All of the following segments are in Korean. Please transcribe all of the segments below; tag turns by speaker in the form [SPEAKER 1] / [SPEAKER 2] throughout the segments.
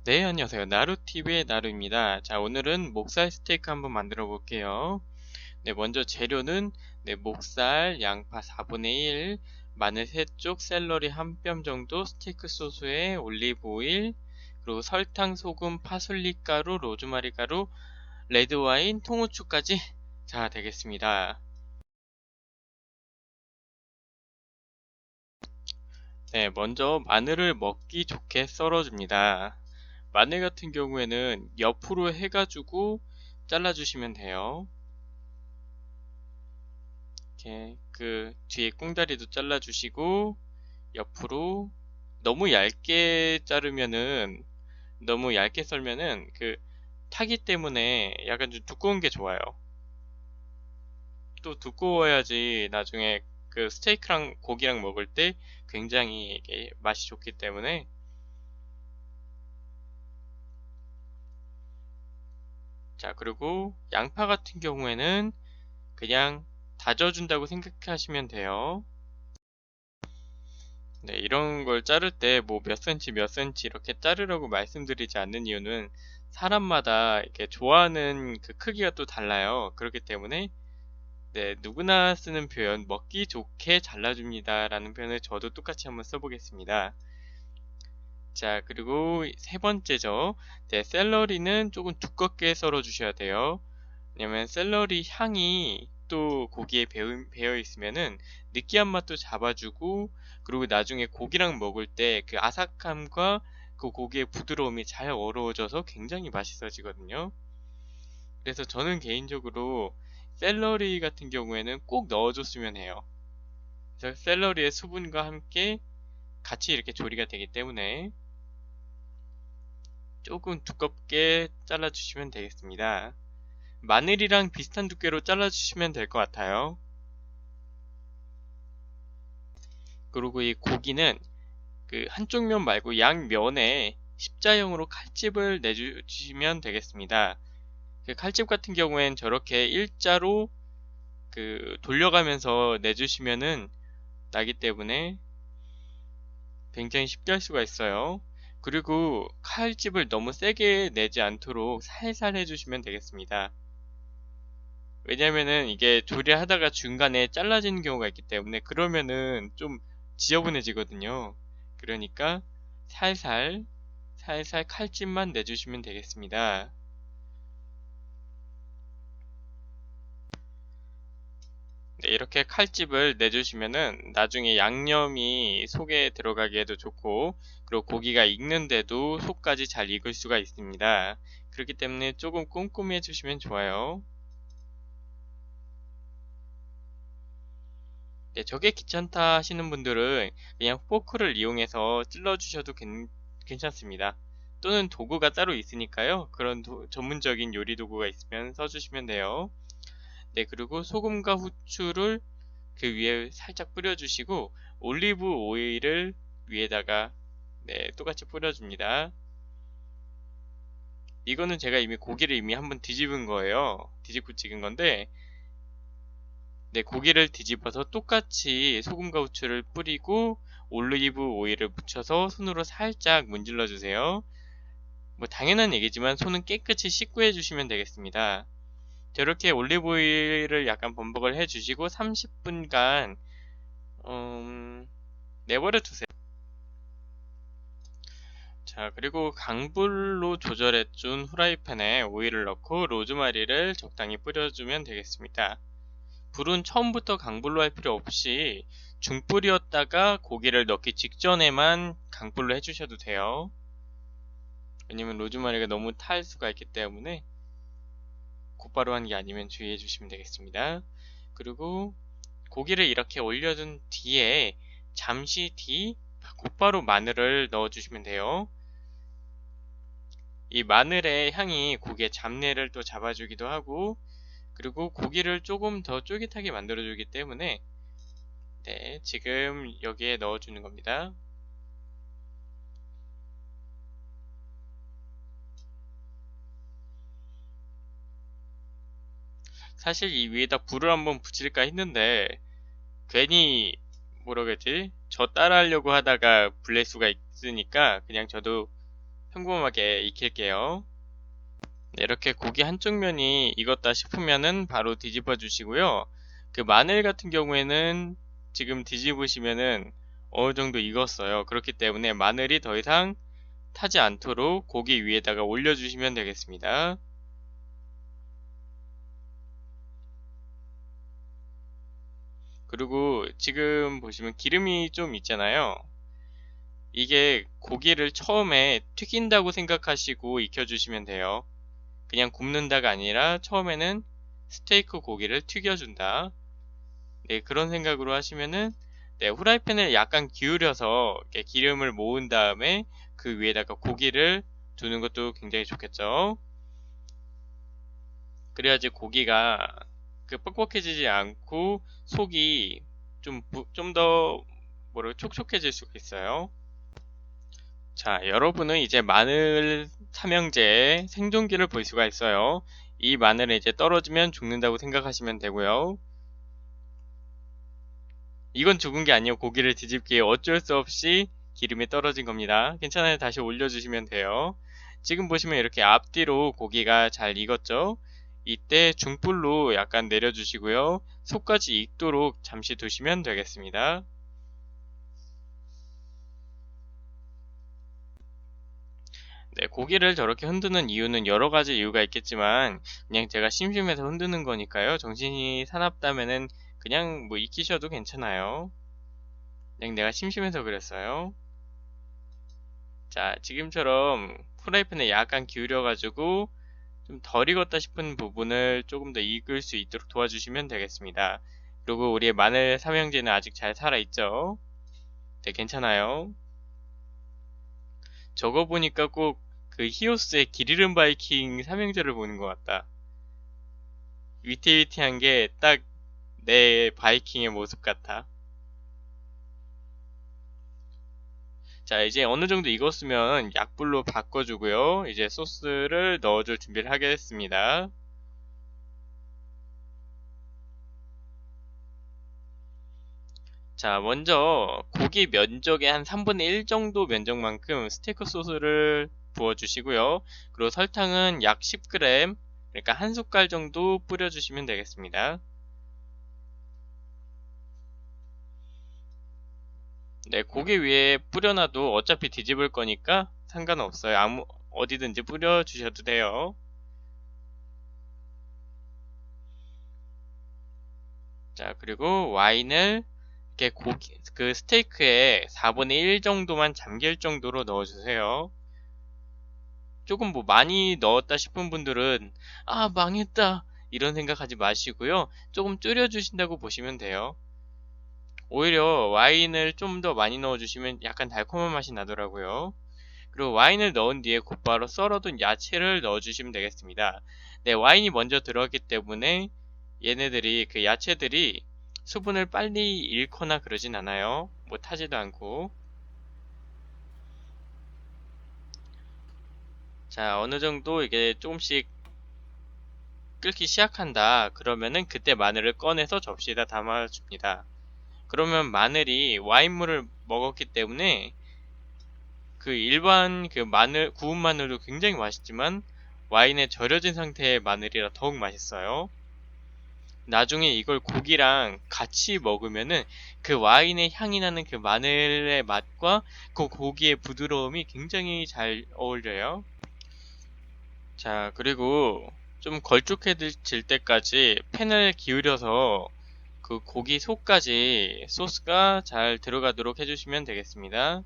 [SPEAKER 1] 네, 안녕하세요. 나루TV의 나루입니다. 자, 오늘은 목살 스테이크 한번 만들어 볼게요. 네, 먼저 재료는 목살, 양파 4분의 1, 마늘 3쪽, 샐러리 1뼘 정도, 스테이크 소스에 올리브 오일, 그리고 설탕, 소금, 파슬리 가루, 로즈마리 가루, 레드와인, 통후추까지 자, 되겠습니다. 네, 먼저 마늘을 먹기 좋게 썰어줍니다. 마늘 같은 경우에는 옆으로 해가지고 잘라주시면 돼요. 이렇게 그 뒤에 꽁다리도 잘라주시고 옆으로 너무 얇게 자르면은 너무 얇게 썰면은 그 타기 때문에 약간 좀 두꺼운 게 좋아요. 또 두꺼워야지 나중에 그 스테이크랑 고기랑 먹을 때 굉장히 이게 맛이 좋기 때문에. 자, 그리고 양파 같은 경우에는 그냥 다져준다고 생각하시면 돼요. 네, 이런 걸 자를 때 뭐 몇 센치 몇 센치 이렇게 자르라고 말씀드리지 않는 이유는 사람마다 이렇게 좋아하는 그 크기가 또 달라요. 그렇기 때문에 네, 누구나 쓰는 표현 먹기 좋게 잘라줍니다 라는 표현을 저도 똑같이 한번 써보겠습니다. 자, 그리고 세 번째죠. 네, 샐러리는 조금 두껍게 썰어 주셔야 돼요. 왜냐면 샐러리 향이 또 고기에 배어 있으면은 느끼한 맛도 잡아주고, 그리고 나중에 고기랑 먹을 때 그 아삭함과 그 고기의 부드러움이 잘 어우러져서 굉장히 맛있어지거든요. 그래서 저는 개인적으로 샐러리 같은 경우에는 꼭 넣어줬으면 해요. 그래서 샐러리의 수분과 함께 같이 이렇게 조리가 되기 때문에 조금 두껍게 잘라주시면 되겠습니다. 마늘이랑 비슷한 두께로 잘라주시면 될 것 같아요. 그리고 이 고기는 그 한쪽 면 말고 양면에 십자형으로 칼집을 내주시면 되겠습니다. 그 칼집 같은 경우엔 저렇게 일자로 그 돌려가면서 내주시면은 나기 때문에 굉장히 쉽게 할 수가 있어요. 그리고 칼집을 너무 세게 내지 않도록 살살 해주시면 되겠습니다. 왜냐면은 이게 조리하다가 중간에 잘라지는 경우가 있기 때문에 그러면은 좀 지저분해지거든요. 그러니까 살살 살살 칼집만 내주시면 되겠습니다. 네, 이렇게 칼집을 내주시면은 나중에 양념이 속에 들어가기에도 좋고, 그리고 고기가 익는데도 속까지 잘 익을 수가 있습니다. 그렇기 때문에 조금 꼼꼼히 해주시면 좋아요. 네, 저게 귀찮다 하시는 분들은 그냥 포크를 이용해서 찔러주셔도 괜찮습니다. 또는 도구가 따로 있으니까요. 그런 전문적인 요리 도구가 있으면 써주시면 돼요. 네, 그리고 소금과 후추를 그 위에 살짝 뿌려주시고 올리브 오일을 위에다가 네, 똑같이 뿌려줍니다. 이거는 제가 이미 고기를 이미 한번 뒤집은 거예요. 뒤집고 찍은 건데, 네, 고기를 뒤집어서 똑같이 소금과 후추를 뿌리고 올리브 오일을 묻혀서 손으로 살짝 문질러 주세요. 뭐 당연한 얘기지만 손은 깨끗이 씻고 해주시면 되겠습니다. 저렇게 올리브 오일을 약간 범벅을 해주시고 30분간 내버려 두세요. 자, 그리고 강불로 조절해준 후라이팬에 오일을 넣고 로즈마리를 적당히 뿌려주면 되겠습니다. 불은 처음부터 강불로 할 필요 없이 중불이었다가 고기를 넣기 직전에만 강불로 해주셔도 돼요. 왜냐면 로즈마리가 너무 탈 수가 있기 때문에 곧바로 하는 게 아니면 주의해 주시면 되겠습니다. 그리고 고기를 이렇게 올려둔 뒤에 잠시 뒤 곧바로 마늘을 넣어주시면 돼요. 이 마늘의 향이 고기의 잡내를 또 잡아주기도 하고, 그리고 고기를 조금 더 쫄깃하게 만들어주기 때문에 네, 지금 여기에 넣어주는 겁니다. 사실 이 위에다 불을 한번 붙일까 했는데 괜히 뭐라 그러지? 저 따라 하려고 하다가 불낼 수가 있으니까 그냥 저도 평범하게 익힐게요. 네, 이렇게 고기 한쪽 면이 익었다 싶으면은 바로 뒤집어 주시고요. 그 마늘 같은 경우에는 지금 뒤집으시면은 어느 정도 익었어요. 그렇기 때문에 마늘이 더 이상 타지 않도록 고기 위에다가 올려주시면 되겠습니다. 그리고 지금 보시면 기름이 좀 있잖아요. 이게 고기를 처음에 튀긴다고 생각하시고 익혀주시면 돼요. 그냥 굽는다가 아니라 처음에는 스테이크 고기를 튀겨준다. 네, 그런 생각으로 하시면은 네, 후라이팬을 약간 기울여서 이렇게 기름을 모은 다음에 그 위에다가 고기를 두는 것도 굉장히 좋겠죠. 그래야지 고기가 그 뻑뻑해지지 않고 속이 좀 더 촉촉해질 수가 있어요. 자, 여러분은 이제 마늘 삼형제의 생존기를 볼 수가 있어요. 이 마늘은 이제 떨어지면 죽는다고 생각하시면 되고요. 이건 죽은 게 아니에요. 고기를 뒤집기에 어쩔 수 없이 기름이 떨어진 겁니다. 괜찮아요. 다시 올려주시면 돼요. 지금 보시면 이렇게 앞뒤로 고기가 잘 익었죠? 이때 중불로 약간 내려주시고요. 속까지 익도록 잠시 두시면 되겠습니다. 네, 고기를 저렇게 흔드는 이유는 여러 가지 이유가 있겠지만 그냥 제가 심심해서 흔드는 거니까요. 정신이 사납다면은 그냥 뭐 익히셔도 괜찮아요. 그냥 내가 심심해서 그랬어요. 자, 지금처럼 프라이팬에 약간 기울여가지고 좀 덜 익었다 싶은 부분을 조금 더 익을 수 있도록 도와주시면 되겠습니다. 그리고 우리의 마늘 삼형제는 아직 잘 살아있죠? 네, 괜찮아요. 저거 보니까 꼭 그 히오스의 길 잃은 바이킹 삼형제를 보는 것 같다. 위태위태한 게 딱 내 바이킹의 모습 같아. 자, 이제 어느 정도 익었으면 약불로 바꿔주고요. 이제 소스를 넣어줄 준비를 하겠습니다. 자, 먼저 고기 면적의 한 3분의 1 정도 면적만큼 스테이크 소스를 부어주시고요. 그리고 설탕은 약 10g, 그러니까 한 숟갈 정도 뿌려주시면 되겠습니다. 네, 고기 위에 뿌려놔도 어차피 뒤집을 거니까 상관없어요. 어디든지 뿌려주셔도 돼요. 자, 그리고 와인을 이렇게 그 스테이크에 4분의 1 정도만 잠길 정도로 넣어주세요. 조금 뭐 많이 넣었다 싶은 분들은 아, 망했다 이런 생각하지 마시고요. 조금 줄여주신다고 보시면 돼요. 오히려 와인을 좀 더 많이 넣어주시면 약간 달콤한 맛이 나더라고요. 그리고 와인을 넣은 뒤에 곧바로 썰어둔 야채를 넣어주시면 되겠습니다. 네, 와인이 먼저 들어갔기 때문에 얘네들이 그 야채들이 수분을 빨리 잃거나 그러진 않아요. 뭐 타지도 않고. 자, 어느 정도 이게 조금씩 끓기 시작한다. 그러면은 그때 마늘을 꺼내서 접시에다 담아줍니다. 그러면 마늘이 와인물을 먹었기 때문에 그 일반 그 마늘, 구운 마늘도 굉장히 맛있지만 와인에 절여진 상태의 마늘이라 더욱 맛있어요. 나중에 이걸 고기랑 같이 먹으면은 그 와인의 향이 나는 그 마늘의 맛과 그 고기의 부드러움이 굉장히 잘 어울려요. 자, 그리고 좀 걸쭉해질 때까지 팬을 기울여서 그 고기 속까지 소스가 잘 들어가도록 해주시면 되겠습니다.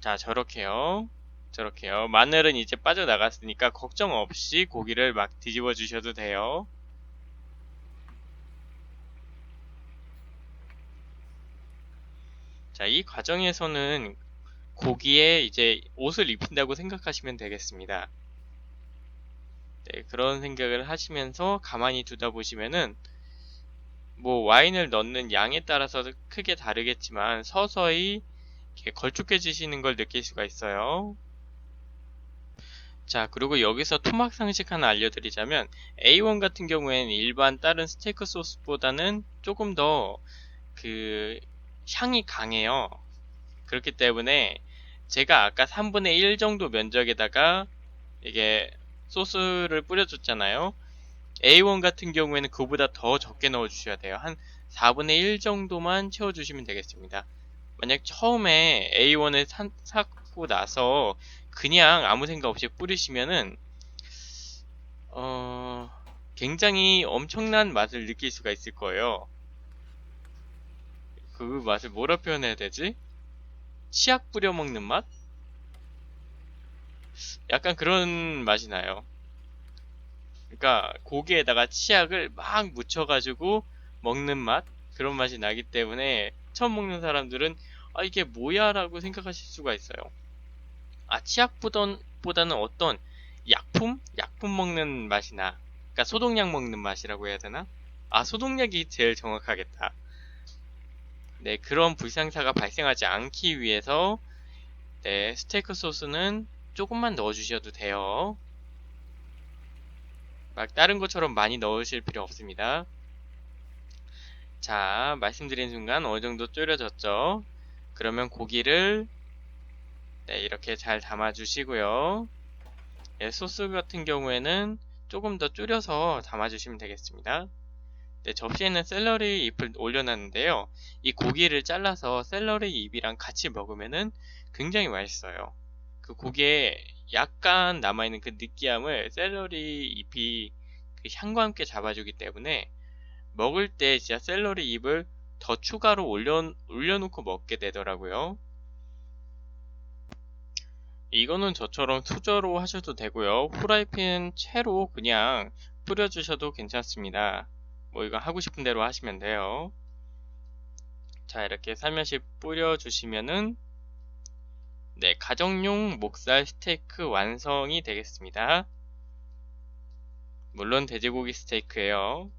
[SPEAKER 1] 자, 저렇게요. 저렇게요. 마늘은 이제 빠져나갔으니까 걱정 없이 고기를 막 뒤집어 주셔도 돼요. 자, 이 과정에서는 고기에 이제 옷을 입힌다고 생각하시면 되겠습니다. 네, 그런 생각을 하시면서 가만히 두다 보시면은 뭐 와인을 넣는 양에 따라서 크게 다르겠지만 서서히 이렇게 걸쭉해지시는 걸 느낄 수가 있어요. 자, 그리고 여기서 토막 상식 하나 알려드리자면 A1 같은 경우에는 일반 다른 스테이크 소스보다는 조금 더 그 향이 강해요. 그렇기 때문에 제가 아까 3분의 1 정도 면적에다가 이게 소스를 뿌려줬잖아요. A1 같은 경우에는 그보다 더 적게 넣어주셔야 돼요. 한 4분의 1 정도만 채워주시면 되겠습니다. 만약 처음에 A1을 샀고 나서 그냥 아무 생각 없이 뿌리시면은 굉장히 엄청난 맛을 느낄 수가 있을 거예요. 그 맛을 뭐라 표현해야 되지? 치약 뿌려 먹는 맛? 약간 그런 맛이 나요. 그러니까 고기에다가 치약을 막 묻혀가지고 먹는 맛? 그런 맛이 나기 때문에 처음 먹는 사람들은 아 이게 뭐야 라고 생각하실 수가 있어요. 아 치약보다는 어떤 약품? 약품 먹는 맛이 나. 그러니까 소독약 먹는 맛이라고 해야 되나? 아 소독약이 제일 정확하겠다. 네, 그런 불상사가 발생하지 않기 위해서 네, 스테이크 소스는 조금만 넣어주셔도 돼요. 막 다른 것처럼 많이 넣으실 필요 없습니다. 자, 말씀드린 순간 어느 정도 졸여졌죠? 그러면 고기를 네, 이렇게 잘 담아주시고요. 네, 소스 같은 경우에는 조금 더 줄여서 담아주시면 되겠습니다. 네, 접시에는 샐러리 잎을 올려놨는데요. 이 고기를 잘라서 샐러리 잎이랑 같이 먹으면은 굉장히 맛있어요. 그 고기에 약간 남아있는 그 느끼함을 샐러리 잎이 그 향과 함께 잡아주기 때문에 먹을 때 진짜 샐러리 잎을 더 추가로 올려놓고 먹게 되더라고요. 이거는 저처럼 투저로 하셔도 되고요. 후라이팬 채로 그냥 뿌려주셔도 괜찮습니다. 뭐 이거 하고 싶은 대로 하시면 돼요. 자, 이렇게 살며시 뿌려주시면은 네, 가정용 목살 스테이크 완성이 되겠습니다. 물론 돼지고기 스테이크예요.